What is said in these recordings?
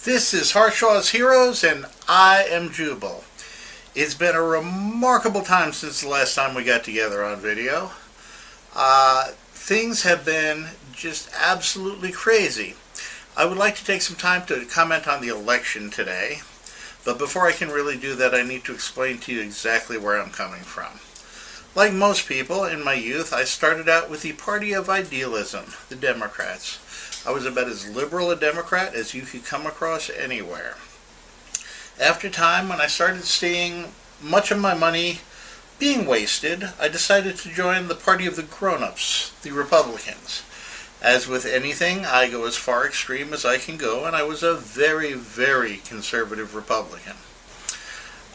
This is Harshaw's Heroes, and I am Jubal. It's been a remarkable time since the last time we got together on video. Things have been just absolutely crazy. I would like to take some time to comment on the election today, but before I can really do that, I need to explain to you exactly where I'm coming from. Like most people, in my youth, I started out with the party of idealism, the Democrats. I was about as liberal a Democrat as you could come across anywhere. After time, when I started seeing much of my money being wasted, I decided to join the party of the grown-ups, the Republicans. As with anything, I go as far extreme as I can go, and I was a very, very conservative Republican.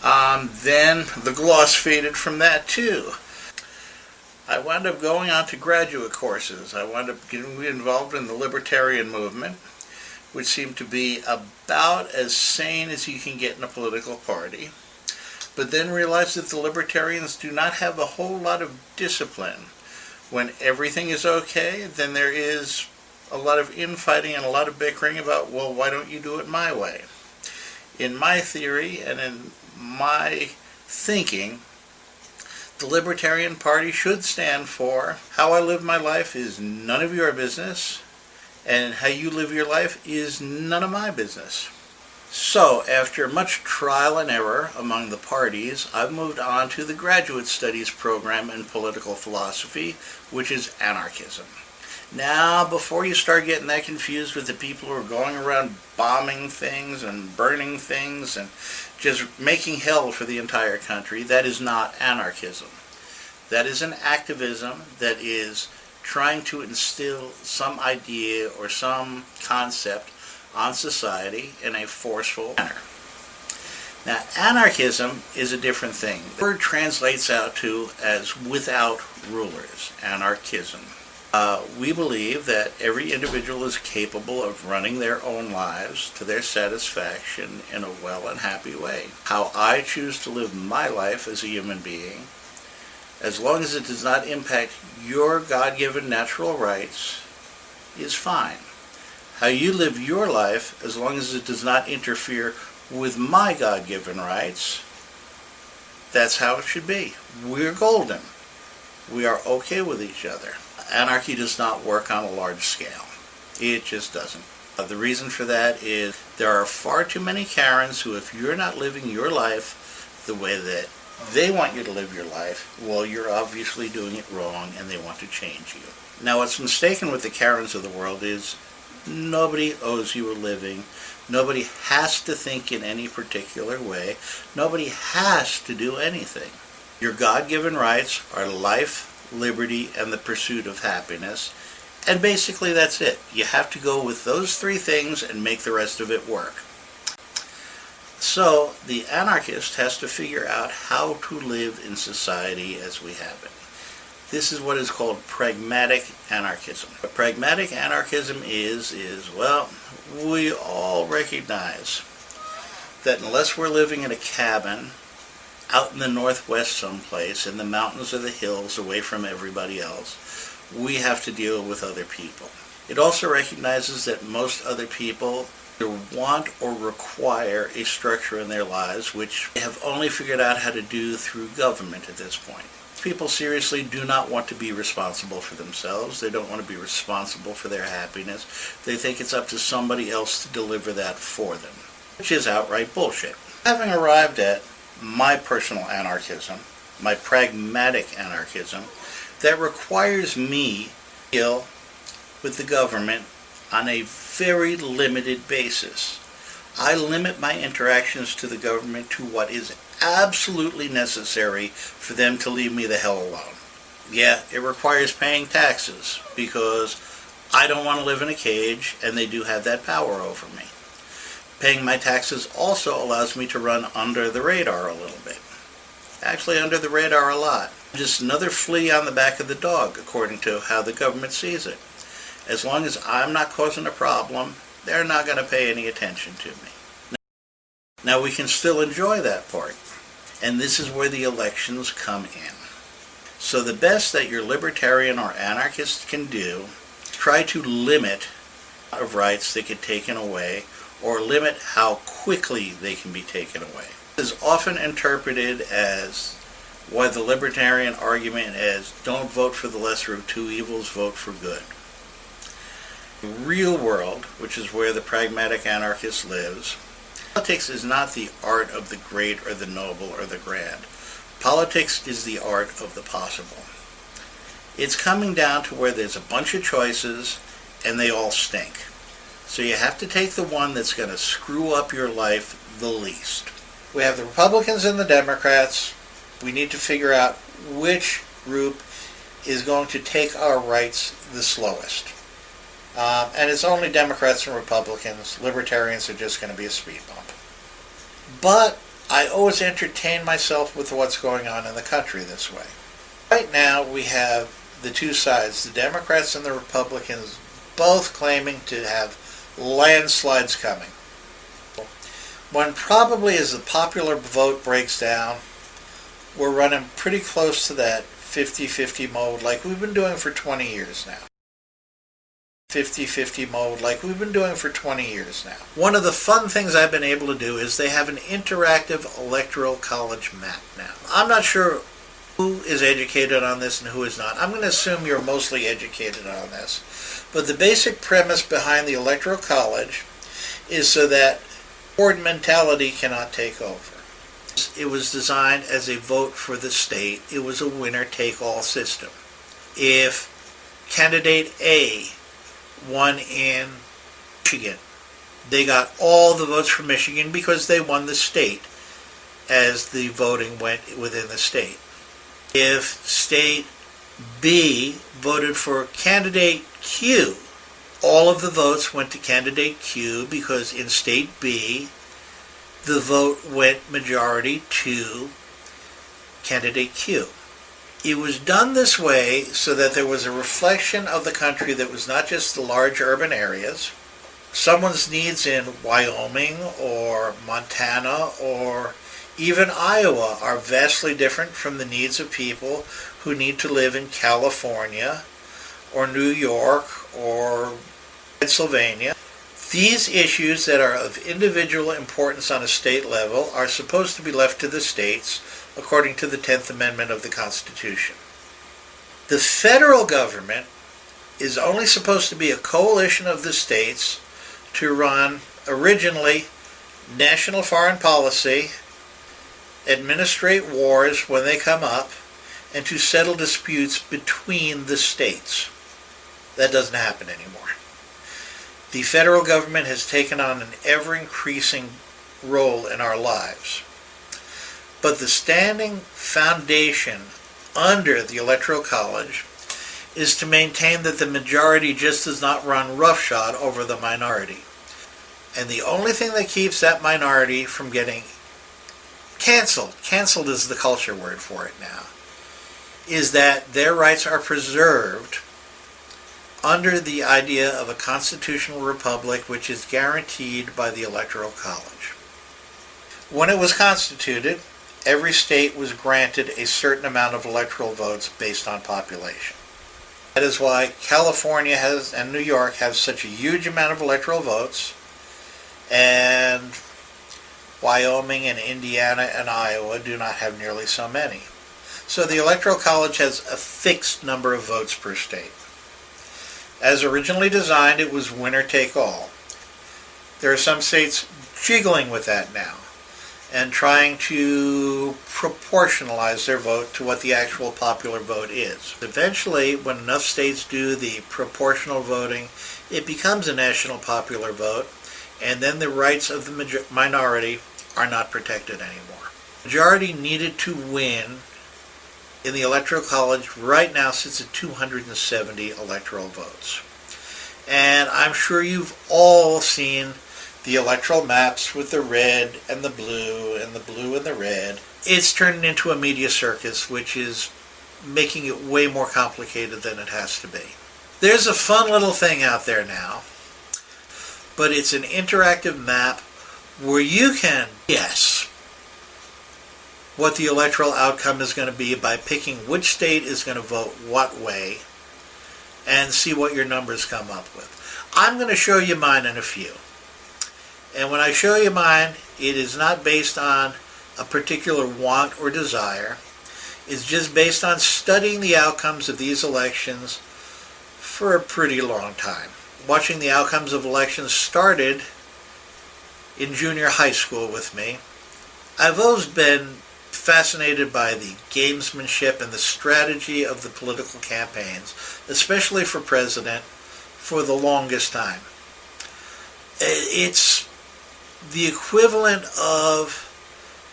Then the gloss faded from that too. I wound up going on to graduate courses. I wound up getting involved in the libertarian movement, which seemed to be about as sane as you can get in a political party, but then realized that the libertarians do not have a whole lot of discipline. When everything is okay, then there is a lot of infighting and a lot of bickering about, well, why don't you do it my way? In my theory and in my thinking, the Libertarian Party should stand for how I live my life is none of your business, and how you live your life is none of my business. So, after much trial and error among the parties, I've moved on to the Graduate Studies program in Political Philosophy, which is anarchism. Now, before you start getting that confused with the people who are going around bombing things and burning things and just making hell for the entire country, that is not anarchism. That is an activism that is trying to instill some idea or some concept on society in a forceful manner. Now, anarchism is a different thing. The word translates out to as without rulers, anarchism. We believe that every individual is capable of running their own lives to their satisfaction in a well and happy way. How I choose to live my life as a human being, as long as it does not impact your God-given natural rights, is fine. How you live your life, as long as it does not interfere with my God-given rights, that's how it should be. We're golden. We are okay with each other. Anarchy does not work on a large scale. It just doesn't. The reason for that is there are far too many Karens who, if you're not living your life the way that they want you to live your life, well, you're obviously doing it wrong and they want to change you. Now, what's mistaken with the Karens of the world is nobody owes you a living. Nobody has to think in any particular way. Nobody has to do anything. Your God-given rights are life, liberty, and the pursuit of happiness. And basically that's it. You have to go with those three things and make the rest of it work. So the anarchist has to figure out how to live in society as we have it. This is what is called pragmatic anarchism. What pragmatic anarchism is, well, we all recognize that unless we're living in a cabin out in the northwest someplace, in the mountains or the hills, away from everybody else, we have to deal with other people. It also recognizes that most other people either want or require a structure in their lives which they have only figured out how to do through government at this point. People seriously do not want to be responsible for themselves. They don't want to be responsible for their happiness. They think it's up to somebody else to deliver that for them, which is outright bullshit. Having arrived at my personal anarchism, my pragmatic anarchism, that requires me to deal with the government on a very limited basis. I limit my interactions to the government to what is absolutely necessary for them to leave me the hell alone. Yeah, it requires paying taxes because I don't want to live in a cage and they do have that power over me. Paying my taxes also allows me to run under the radar a little bit. Actually, under the radar a lot. Just another flea on the back of the dog, according to how the government sees it. As long as I'm not causing a problem, they're not going to pay any attention to me. Now, we can still enjoy that part. And this is where the elections come in. So the best that your libertarian or anarchist can do is try to limit of rights that get taken away or limit how quickly they can be taken away. It is often interpreted as why the libertarian argument is don't vote for the lesser of two evils, vote for good. The real world, which is where the pragmatic anarchist lives, politics is not the art of the great or the noble or the grand. Politics is the art of the possible. It's coming down to where there's a bunch of choices and they all stink. So you have to take the one that's going to screw up your life the least. We have the Republicans and the Democrats. We need to figure out which group is going to take our rights the slowest. And it's only Democrats and Republicans. Libertarians are just going to be a speed bump. But I always entertain myself with what's going on in the country this way. Right now we have the two sides, the Democrats and the Republicans, both claiming to have landslides coming. When probably as the popular vote breaks down, we're running pretty close to that 50-50 mode like we've been doing for 20 years now. 50-50 mode like we've been doing for 20 years now. One of the fun things I've been able to do is they have an interactive Electoral College map now. I'm not sure who is educated on this and who is not. I'm going to assume you're mostly educated on this. But the basic premise behind the Electoral College is so that horde mentality cannot take over. It was designed as a vote for the state. It was a winner-take-all system. If candidate A won in Michigan, they got all the votes from Michigan because they won the state as the voting went within the state. If state B voted for candidate Q, all of the votes went to candidate Q because in state B, the vote went majority to candidate Q. It was done this way so that there was a reflection of the country that was not just the large urban areas. Someone's needs in Wyoming or Montana or even Iowa are vastly different from the needs of people who need to live in California or New York or Pennsylvania. These issues that are of individual importance on a state level are supposed to be left to the states according to the 10th Amendment of the Constitution. The federal government is only supposed to be a coalition of the states to run originally national foreign policy, administrate wars when they come up, and to settle disputes between the states. That doesn't happen anymore. The federal government has taken on an ever-increasing role in our lives. But the standing foundation under the Electoral College is to maintain that the majority just does not run roughshod over the minority. And the only thing that keeps that minority from getting canceled is the culture word for it now, is that their rights are preserved under the idea of a constitutional republic which is guaranteed by the Electoral College. When it was constituted, every state was granted a certain amount of electoral votes based on population. That is why California has and New York have such a huge amount of electoral votes, and Wyoming and Indiana and Iowa do not have nearly so many. So the Electoral College has a fixed number of votes per state. As originally designed, it was winner take all. There are some states jiggling with that now and trying to proportionalize their vote to what the actual popular vote is. Eventually, when enough states do the proportional voting, it becomes a national popular vote, and then the rights of the minority are not protected anymore. Majority needed to win in the Electoral College right now sits at 270 electoral votes. And I'm sure you've all seen the electoral maps with the red and the blue and the blue and the red. It's turned into a media circus, which is making it way more complicated than it has to be. There's a fun little thing out there now, but it's an interactive map where you can guess what the electoral outcome is going to be by picking which state is going to vote what way and see what your numbers come up with. I'm going to show you mine in a few. And when I show you mine, it is not based on a particular want or desire. It's just based on studying the outcomes of these elections for a pretty long time. Watching the outcomes of elections started in junior high school with me. I've always been fascinated by the gamesmanship and the strategy of the political campaigns, especially for president, for the longest time. It's the equivalent of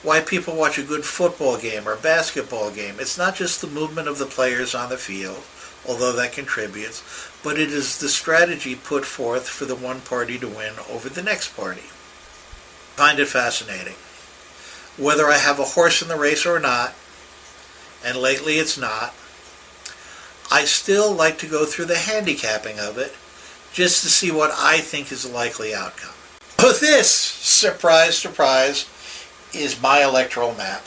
why people watch a good football game or basketball game. It's not just the movement of the players on the field, although that contributes, but it is the strategy put forth for the one party to win over the next party. I find it fascinating. Whether I have a horse in the race or not, and lately it's not, I still like to go through the handicapping of it just to see what I think is the likely outcome. So this, surprise, surprise, is my electoral map.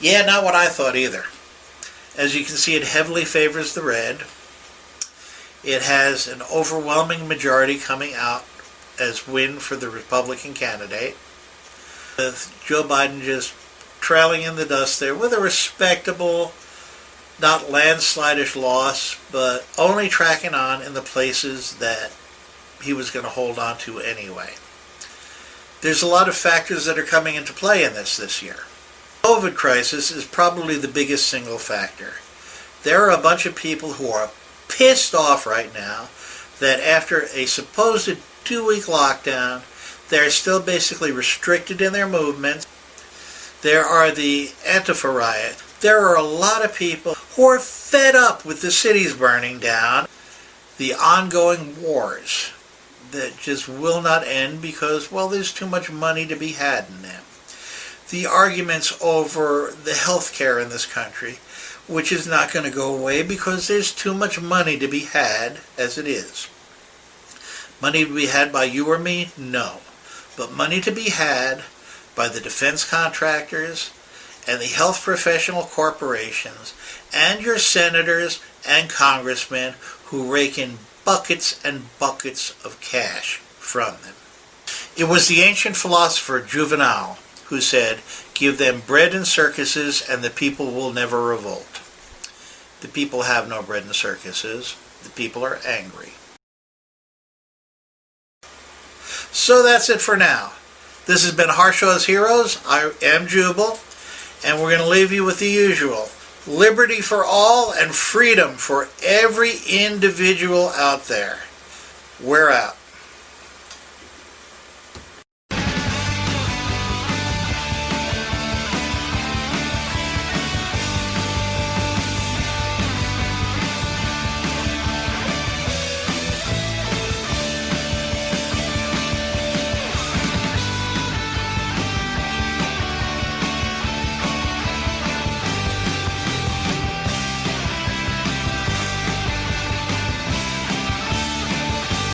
Yeah, not what I thought either. As you can see, it heavily favors the red. It has an overwhelming majority coming out as win for the Republican candidate, with Joe Biden just trailing in the dust there with a respectable, not landslide-ish loss, but only tracking on in the places that he was going to hold on to anyway. There's a lot of factors that are coming into play in this year. The COVID crisis is probably the biggest single factor. There are a bunch of people who are pissed off right now that after a supposed 2-week lockdown, they're still basically restricted in their movements. There are the Antifa riot. There are a lot of people who are fed up with the cities burning down, the ongoing wars that just will not end because, well, there's too much money to be had in them. The arguments over the health care in this country, which is not going to go away because there's too much money to be had as it is. Money to be had by you or me? No. But money to be had by the defense contractors and the health professional corporations and your senators and congressmen who rake in buckets and buckets of cash from them. It was the ancient philosopher Juvenal who said, "Give them bread and circuses and the people will never revolt." The people have no bread and circuses. The people are angry. So that's it for now. This has been Harshaw's Heroes. I am Jubal, and we're going to leave you with the usual. Liberty for all and freedom for every individual out there. We're out.